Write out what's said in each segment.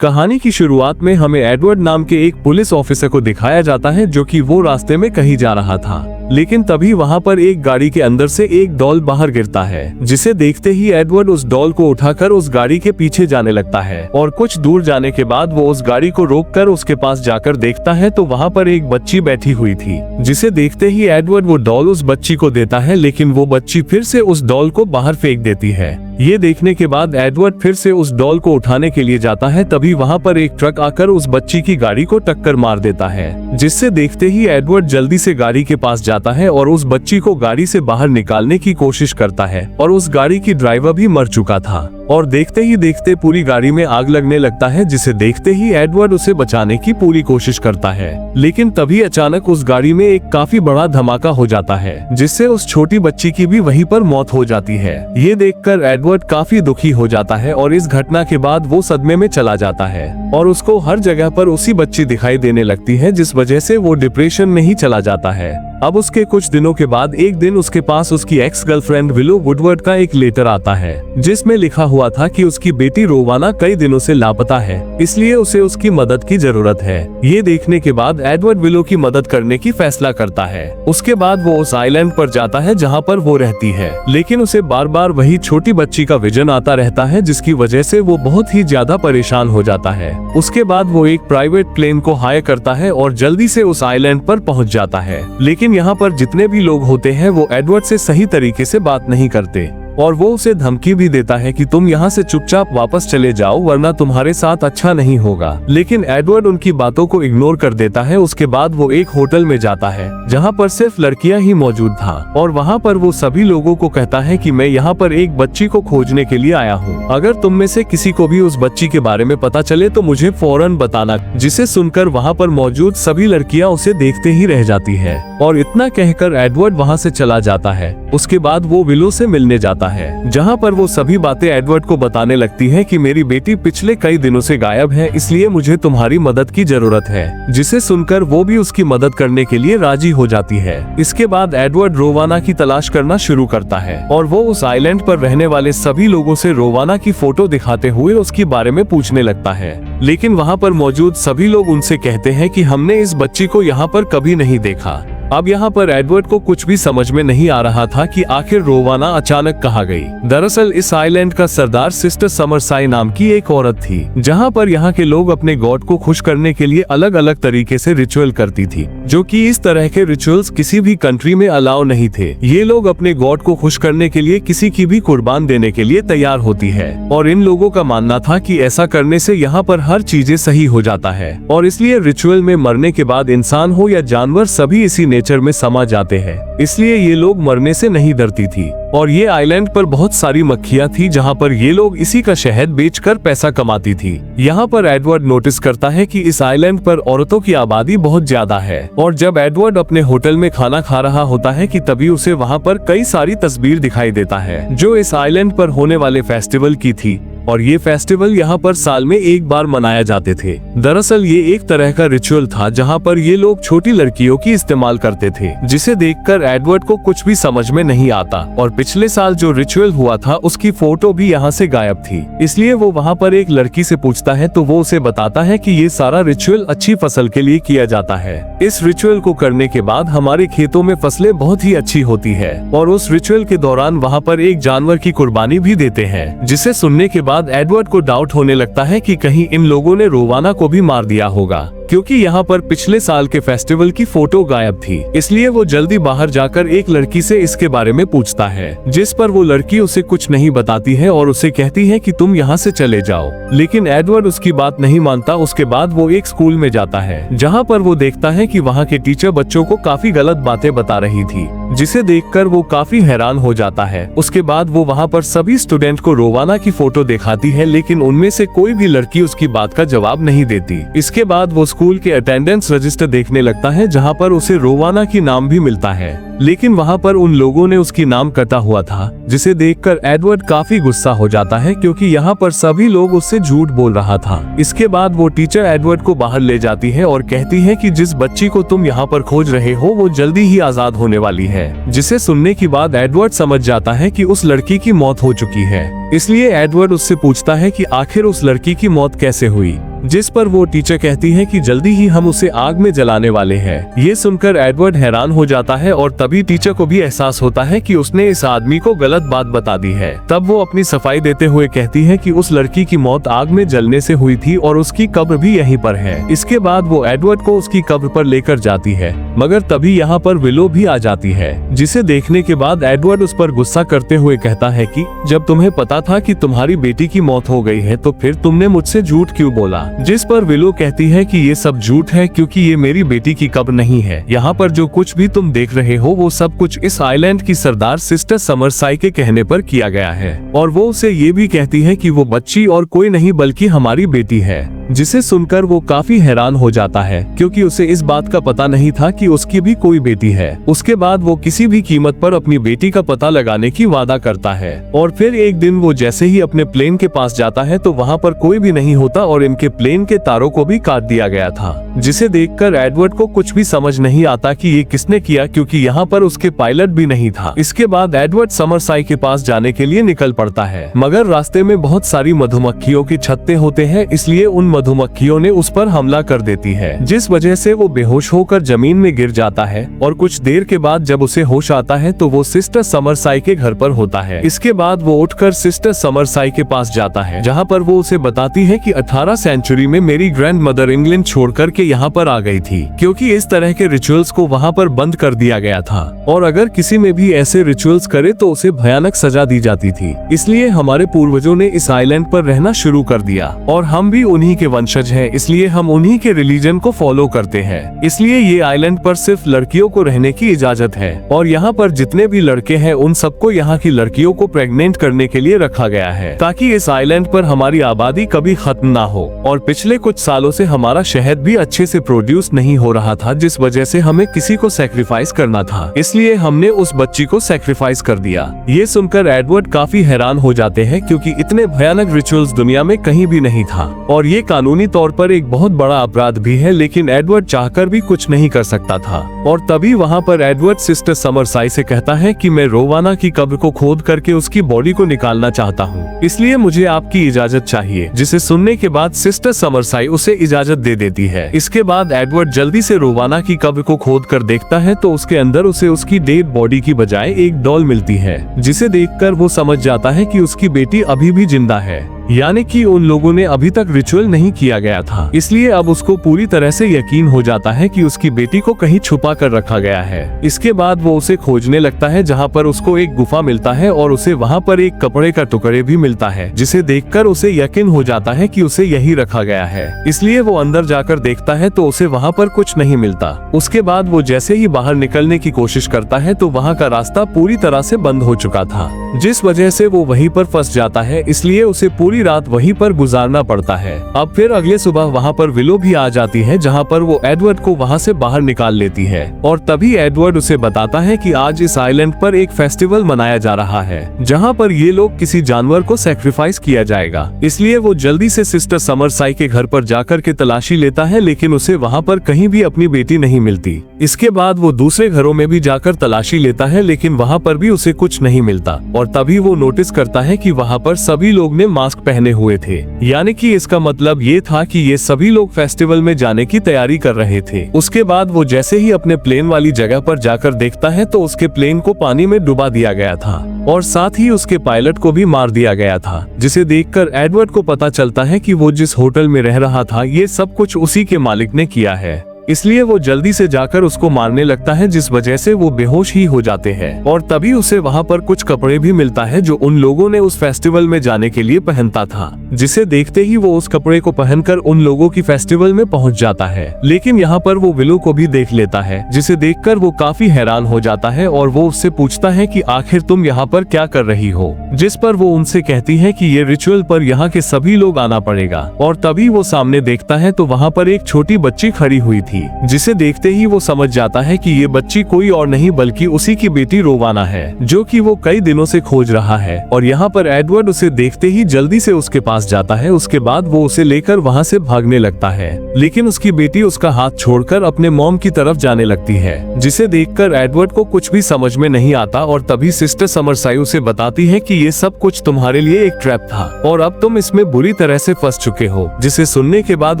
कहानी की शुरुआत में हमें एडवर्ड नाम के एक पुलिस ऑफिसर को दिखाया जाता है जो कि वो रास्ते में कहीं जा रहा था, लेकिन तभी वहाँ पर एक गाड़ी के अंदर से एक डॉल बाहर गिरता है, जिसे देखते ही एडवर्ड उस डॉल को उठाकर उस गाड़ी के पीछे जाने लगता है और कुछ दूर जाने के बाद वो उस गाड़ी को रोककर उसके पास जाकर देखता है तो वहाँ पर एक बच्ची बैठी हुई थी, जिसे देखते ही एडवर्ड वो डॉल उस बच्ची को देता है, लेकिन वो बच्ची फिर से उस डॉल को बाहर फेंक देती है। ये देखने के बाद एडवर्ड फिर से उस डॉल को उठाने के लिए जाता है, तभी वहाँ पर एक ट्रक आकर उस बच्ची की गाड़ी को टक्कर मार देता है, जिससे देखते ही एडवर्ड जल्दी से गाड़ी के पास जाता है और उस बच्ची को गाड़ी से बाहर निकालने की कोशिश करता है और उस गाड़ी की ड्राइवर भी मर चुका था और देखते ही देखते पूरी गाड़ी में आग लगने लगता है, जिसे देखते ही एडवर्ड उसे बचाने की पूरी कोशिश करता है, लेकिन तभी अचानक उस गाड़ी में एक काफी बड़ा धमाका हो जाता है, जिससे उस छोटी बच्ची की भी वहीं पर मौत हो जाती है। ये देखकर एडवर्ड काफी दुखी हो जाता है और इस घटना के बाद वो सदमे में चला जाता है और उसको हर जगह पर उसी बच्ची दिखाई देने लगती है, जिस वजह से वो डिप्रेशन में ही चला जाता है। अब उसके कुछ दिनों के बाद एक दिन उसके पास उसकी एक्स गर्लफ्रेंड विलो वुडवर्ड का एक लेटर आता है, जिसमें लिखा हुआ था कि उसकी बेटी रोवाना कई दिनों से लापता है, इसलिए उसे उसकी मदद की जरूरत है। ये देखने के बाद एडवर्ड विलो की मदद करने की फैसला करता है। उसके बाद वो उस आइलैंड पर जाता है जहाँ पर वो रहती है, लेकिन उसे बार बार वही छोटी बच्ची का विजन आता रहता है, जिसकी वजह से वो बहुत ही ज्यादा परेशान हो जाता है। उसके बाद वो एक प्राइवेट प्लेन को हायर करता है और जल्दी से उस आइलैंड पर पहुँच जाता है, लेकिन यहाँ पर जितने भी लोग होते हैं वो एडवर्ड से सही तरीके से बात नहीं करते और वो उसे धमकी भी देता है कि तुम यहाँ से चुपचाप वापस चले जाओ वरना तुम्हारे साथ अच्छा नहीं होगा, लेकिन एडवर्ड उनकी बातों को इग्नोर कर देता है। उसके बाद वो एक होटल में जाता है जहाँ पर सिर्फ लड़कियाँ ही मौजूद था और वहाँ पर वो सभी लोगों को कहता है कि मैं यहाँ पर एक बच्ची को खोजने के लिए आया हूँ, अगर तुम में से किसी को भी उस बच्ची के बारे में पता चले तो मुझे फौरन बताना। जिसे सुनकर वहाँ पर मौजूद सभी लड़कियाँ उसे देखते ही रह जाती है और इतना कहकर एडवर्ड वहाँ से चला जाता है। उसके बाद वो विलो से मिलने जाता है, जहाँ पर वो सभी बातें एडवर्ड को बताने लगती है कि मेरी बेटी पिछले कई दिनों से गायब है, इसलिए मुझे तुम्हारी मदद की जरूरत है। जिसे सुनकर वो भी उसकी मदद करने के लिए राजी हो जाती है। इसके बाद एडवर्ड रोवाना की तलाश करना शुरू करता है और वो उस आइलैंड पर रहने वाले सभी लोगों से रोवाना की फोटो दिखाते हुए उसके बारे में पूछने लगता है, लेकिन वहाँ पर मौजूद सभी लोग उनसे कहते हैं कि हमने इस बच्ची को यहाँ पर कभी नहीं देखा। अब यहाँ पर एडवर्ड को कुछ भी समझ में नहीं आ रहा था कि आखिर रोवाना अचानक कहाँ गई। दरअसल इस आइलैंड का सरदार सिस्टर समरसाई नाम की एक औरत थी, जहाँ पर यहाँ के लोग अपने गॉड को खुश करने के लिए अलग अलग तरीके से रिचुअल करती थी, जो कि इस तरह के रिचुअल्स किसी भी कंट्री में अलाउ नहीं थे। ये लोग अपने गॉड को खुश करने के लिए किसी की भी कुर्बान देने के लिए तैयार होती है और इन लोगों का मानना था कि ऐसा करने से यहाँ पर हर चीजें सही हो जाता है और इसलिए रिचुअल में मरने के बाद इंसान हो या जानवर सभी इसी नेचर में समा जाते हैं, इसलिए ये लोग मरने से नहीं डरती थी। और ये आइलैंड पर बहुत सारी मक्खियाँ थी जहाँ पर ये लोग इसी का शहद बेचकर पैसा कमाती थी। यहाँ पर एडवर्ड नोटिस करता है कि इस आइलैंड पर औरतों की आबादी बहुत ज्यादा है और जब एडवर्ड अपने होटल में खाना खा रहा होता है कि तभी उसे वहाँ पर कई सारी तस्वीर दिखाई देता है जो इस आइलैंड पर होने वाले फेस्टिवल की थी और ये फेस्टिवल यहाँ पर साल में एक बार मनाया जाते थे। दरअसल ये एक तरह का रिचुअल था जहाँ पर ये लोग छोटी लड़कियों की इस्तेमाल करते थे, जिसे देखकर एडवर्ड को कुछ भी समझ में नहीं आता और पिछले साल जो रिचुअल हुआ था उसकी फोटो भी यहाँ से गायब थी। इसलिए वो वहाँ पर एक लड़की से पूछता है तो वो उसे बताता है कि ये सारा रिचुअल अच्छी फसल के लिए किया जाता है। इस रिचुअल को करने के बाद हमारे खेतों में फसलें बहुत ही अच्छी होती है और उस रिचुअल के दौरान वहाँ पर एक जानवर की कुर्बानी भी देते हैं। जिसे सुनने के बाद एडवर्ड को डाउट होने लगता है कि कहीं इन लोगों ने रोवाना को भी मार दिया होगा, क्योंकि यहाँ पर पिछले साल के फेस्टिवल की फोटो गायब थी। इसलिए वो जल्दी बाहर जाकर एक लड़की से इसके बारे में पूछता है, जिस पर वो लड़की उसे कुछ नहीं बताती है और उसे कहती है कि तुम यहाँ से चले जाओ, लेकिन एडवर्ड उसकी बात नहीं मानता। उसके बाद वो एक स्कूल में जाता है जहाँ पर वो देखता है कि वहाँ के टीचर बच्चों को काफी गलत बातें बता रही थी, जिसे देखकर वो काफी हैरान हो जाता है। उसके बाद वो वहाँ पर सभी स्टूडेंट को रोवाना की फोटो दिखाती है, लेकिन उनमें से कोई भी लड़की उसकी बात का जवाब नहीं देती। इसके बाद वो स्कूल के अटेंडेंस रजिस्टर देखने लगता है जहाँ पर उसे रोवाना की नाम भी मिलता है, लेकिन वहाँ पर उन लोगों ने उसकी नाम कटा हुआ था, जिसे देखकर एडवर्ड काफी गुस्सा हो जाता है क्योंकि यहाँ पर सभी लोग उससे झूठ बोल रहा था। इसके बाद वो टीचर एडवर्ड को बाहर ले जाती है और कहती है कि जिस बच्ची को तुम यहाँ पर खोज रहे हो वो जल्दी ही आजाद होने वाली है। जिसे सुनने के बाद एडवर्ड समझ जाता है कि उस लड़की की मौत हो चुकी है। इसलिए एडवर्ड उससे पूछता है कि आखिर उस लड़की की मौत कैसे हुई। जिस पर वो टीचर कहती है कि जल्दी ही हम उसे आग में जलाने वाले हैं। ये सुनकर एडवर्ड हैरान हो जाता है और तभी टीचर को भी एहसास होता है कि उसने इस आदमी को गलत बात बता दी है। तब वो अपनी सफाई देते हुए कहती है कि उस लड़की की मौत आग में जलने से हुई थी और उसकी कब्र भी यहीं पर है। इसके बाद वो एडवर्ड को उसकी कब्र पर लेकर जाती है, मगर तभी यहाँ पर विलो भी आ जाती है, जिसे देखने के बाद एडवर्ड उस पर गुस्सा करते हुए कहता है कि जब तुम्हें पता था कि तुम्हारी बेटी की मौत हो गई है तो फिर तुमने मुझसे झूठ क्यों बोला। जिस पर विलो कहती है कि ये सब झूठ है क्योंकि ये मेरी बेटी की कब्र नहीं है। यहाँ पर जो कुछ भी तुम देख रहे हो वो सब कुछ इस आइलैंड की सरदार सिस्टर समरसाई के कहने पर किया गया है। और वो उसे ये भी कहती है कि वो बच्ची और कोई नहीं बल्कि हमारी बेटी है, जिसे सुनकर वो काफी हैरान हो जाता है क्योंकि उसे इस बात का पता नहीं था कि उसकी भी कोई बेटी है। उसके बाद वो किसी भी कीमत पर अपनी बेटी का पता लगाने की वादा करता है और फिर एक दिन वो जैसे ही अपने प्लेन के पास जाता है तो वहाँ पर कोई भी नहीं होता और इनके प्लेन के तारों को भी काट दिया गया था, जिसे देखकर एडवर्ड को कुछ भी समझ नहीं आता कि ये किसने किया क्योंकि यहाँ पर उसके पायलट भी नहीं था। इसके बाद एडवर्ड समरसाई के पास जाने के लिए निकल पड़ता है, मगर रास्ते में बहुत सारी मधुमक्खियों के छत्ते होते हैं, इसलिए उन मधुमक्खियों ने उस पर हमला कर देती है, जिस वजह से वो बेहोश होकर जमीन में गिर जाता है। और कुछ देर के बाद जब उसे होश आता है तो वो सिस्टर समरसाई के घर पर होता है। इसके बाद वो उठकर सिस्टर समरसाई के पास जाता है, जहाँ पर वो उसे बताती है कि 18 सेंचुरी में मेरी ग्रैंड मदर इंग्लैंड छोड़कर के यहाँ पर आ गई थी क्योंकि इस तरह के रिचुअल्स को वहाँ पर बंद कर दिया गया था और अगर किसी में भी ऐसे रिचुअल्स करे तो उसे भयानक सजा दी जाती थी। इसलिए हमारे पूर्वजों ने इस आइलैंड पर रहना शुरू कर दिया और हम भी उन्हीं के वंशज हैं, इसलिए हम उन्हीं के रिलीजन को फॉलो करते हैं। इसलिए ये आइलैंड पर सिर्फ लड़कियों को रहने की इजाजत है और यहाँ पर जितने भी लड़के हैं उन सबको यहाँ की लड़कियों को प्रेग्नेंट करने के लिए रखा गया है ताकि इस आइलैंड पर हमारी आबादी कभी खत्म ना हो। और पिछले कुछ सालों से हमारा शहद भी अच्छे से प्रोड्यूस नहीं हो रहा था, जिस वजह से हमें किसी को सैक्रिफाइस करना था, इसलिए हमने उस बच्ची को सैक्रिफाइस कर दिया। ये सुनकर एडवर्ड काफी हैरान हो जाते हैं क्योंकि इतने भयानक रिचुअल्स दुनिया में कहीं भी नहीं था और ये कानूनी तौर पर एक बहुत बड़ा अपराध भी है, लेकिन एडवर्ड चाहकर भी कुछ नहीं कर सकता था। और तभी वहाँ पर एडवर्ड सिस्टर समरसाई से कहता है कि मैं रोवाना की कब्र को खोद करके उसकी बॉडी को निकालना चाहता हूँ, इसलिए मुझे आपकी इजाजत चाहिए। जिसे सुनने के बाद सिस्टर समरसाई उसे इजाजत दे देती है। इसके बाद एडवर्ड जल्दी से रोवाना की कब्र को खोद कर देखता है तो उसके अंदर उसे उसकी डेड बॉडी की बजाय एक डॉल मिलती है, जिसे देखकर वो समझ जाता है कि उसकी बेटी अभी भी जिंदा है, यानी कि उन लोगों ने अभी तक रिचुअल नहीं किया गया था। इसलिए अब उसको पूरी तरह से यकीन हो जाता है कि उसकी बेटी को कहीं छुपा कर रखा गया है। इसके बाद वो उसे खोजने लगता है, जहाँ पर उसको एक गुफा मिलता है और उसे वहाँ पर एक कपड़े का टुकड़े भी मिलता है, जिसे देखकर उसे यकीन हो जाता है कि उसे यही रखा गया है। इसलिए वो अंदर जाकर देखता है तो उसे वहाँ पर कुछ नहीं मिलता। उसके बाद वो जैसे ही बाहर निकलने की कोशिश करता है तो वहाँ का रास्ता पूरी तरह से बंद हो चुका था, जिस वजह से वो वहीं पर फंस जाता है। इसलिए उसे पूरी रात वहीं पर गुजारना पड़ता है। अब फिर अगले सुबह वहाँ पर विलो भी आ जाती है, जहाँ पर वो एडवर्ड को वहाँ से बाहर निकाल लेती है और तभी एडवर्ड उसे बताता है कि आज इस आइलैंड पर एक फेस्टिवल मनाया जा रहा है, जहाँ पर ये लोग किसी जानवर को सैक्रिफाइस किया जाएगा। इसलिए वो जल्दी से सिस्टर समरसाई के घर पर जाकर के तलाशी लेता है, लेकिन उसे वहाँ पर कहीं भी अपनी बेटी नहीं मिलती। इसके बाद वो दूसरे घरों में भी जाकर तलाशी लेता है, लेकिन वहाँ पर भी उसे कुछ नहीं मिलता और तभी वो नोटिस करता है कि वहाँ पर सभी लोग ने मास्क पहने हुए थे, यानी कि इसका मतलब ये था कि ये सभी लोग फेस्टिवल में जाने की तैयारी कर रहे थे। उसके बाद वो जैसे ही अपने प्लेन वाली जगह पर जाकर देखता है तो उसके प्लेन को पानी में डुबा दिया गया था और साथ ही उसके पायलट को भी मार दिया गया था, जिसे देखकर एडवर्ड को पता चलता है कि वो जिस होटल में रह रहा था ये सब कुछ उसी के मालिक ने किया है। इसलिए वो जल्दी से जाकर उसको मारने लगता है, जिस वजह से वो बेहोश ही हो जाते हैं। और तभी उसे वहाँ पर कुछ कपड़े भी मिलता है जो उन लोगों ने उस फेस्टिवल में जाने के लिए पहनता था, जिसे देखते ही वो उस कपड़े को पहनकर उन लोगों की फेस्टिवल में पहुँच जाता है। लेकिन यहाँ पर वो विलो को भी देख लेता है, जिसे देखकर वो काफी हैरान हो जाता है और वो उससे पूछता है कि आखिर तुम यहाँ पर क्या कर रही हो, जिस पर वो उनसे कहती है कि ये रिचुअल पर यहाँ के सभी लोग आना पड़ेगा। और तभी वो सामने देखता है तो वहाँ पर एक छोटी बच्ची खड़ी हुई थी, थी, जिसे देखते ही वो समझ जाता है कि ये बच्ची कोई और नहीं बल्कि उसी की बेटी रोवाना है, जो कि वो कई दिनों से खोज रहा है। और यहाँ पर एडवर्ड उसे देखते ही जल्दी से उसके पास जाता है। उसके बाद वो उसे लेकर वहाँ से भागने लगता है, लेकिन उसकी बेटी उसका हाथ छोड़कर अपने मॉम की तरफ जाने लगती है, जिसे देखकर एडवर्ड को कुछ भी समझ में नहीं आता। और तभी सिस्टर समरसाई उसे बताती है कि ये सब कुछ तुम्हारे लिए एक ट्रैप था और अब तुम इसमें बुरी तरह से फंस चुके हो। जिसे सुनने के बाद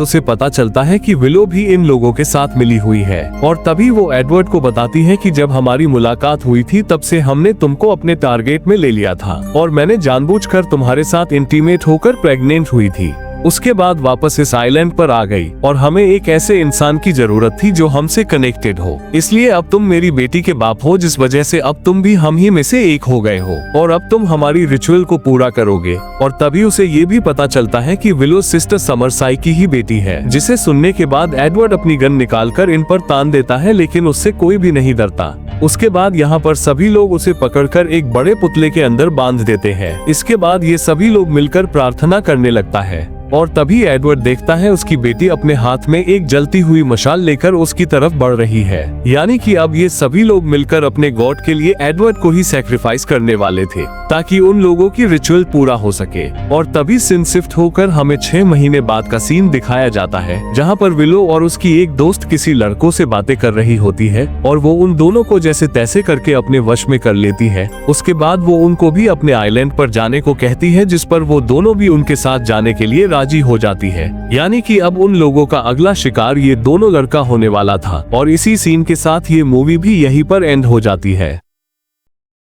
उसे पता चलता है कि विलो भी इन लोगों के साथ मिली हुई है। और तभी वो एडवर्ड को बताती है कि जब हमारी मुलाकात हुई थी तब से हमने तुमको अपने टारगेट में ले लिया था और मैंने जानबूझकर तुम्हारे साथ इंटीमेट होकर प्रेग्नेंट हुई थी। उसके बाद वापस इस आइलैंड पर आ गई और हमें एक ऐसे इंसान की जरूरत थी जो हमसे कनेक्टेड हो, इसलिए अब तुम मेरी बेटी के बाप हो, जिस वजह से अब तुम भी हम ही में से एक हो गए हो और अब तुम हमारी रिचुअल को पूरा करोगे। और तभी उसे ये भी पता चलता है कि विलो सिस्टर समरसाई की ही बेटी है, जिसे सुनने के बाद एडवर्ड अपनी गन निकालकर इन पर तान देता है, लेकिन उससे कोई भी नहीं डरता। उसके बाद यहाँ पर सभी लोग उसे पकड़कर एक बड़े पुतले के अंदर बांध देते हैं। इसके बाद ये सभी लोग मिलकर प्रार्थना करने लगता है और तभी एडवर्ड देखता है उसकी बेटी अपने हाथ में एक जलती हुई मशाल लेकर उसकी तरफ बढ़ रही है, यानी कि अब ये सभी लोग मिलकर अपने गॉड के लिए एडवर्ड को ही सैक्रिफाइस करने वाले थे ताकि उन लोगों की रिचुअल पूरा हो सके। और तभी सीन शिफ्ट होकर हमें 6 महीने बाद का सीन दिखाया जाता है, जहाँ पर विलो और उसकी एक दोस्त किसी लड़कों से बातें कर रही होती है और वो उन दोनों को जैसे तैसे करके अपने वश में कर लेती है। उसके बाद वो उनको भी अपने आइलैंड पर जाने को कहती है, जिस पर वो दोनों भी उनके साथ जाने के लिए राजी हो जाती है। यानी कि अब उन लोगों का अगला शिकार ये दोनों लड़का होने वाला था। और इसी सीन के साथ ये मूवी भी यहीं पर एंड हो जाती है।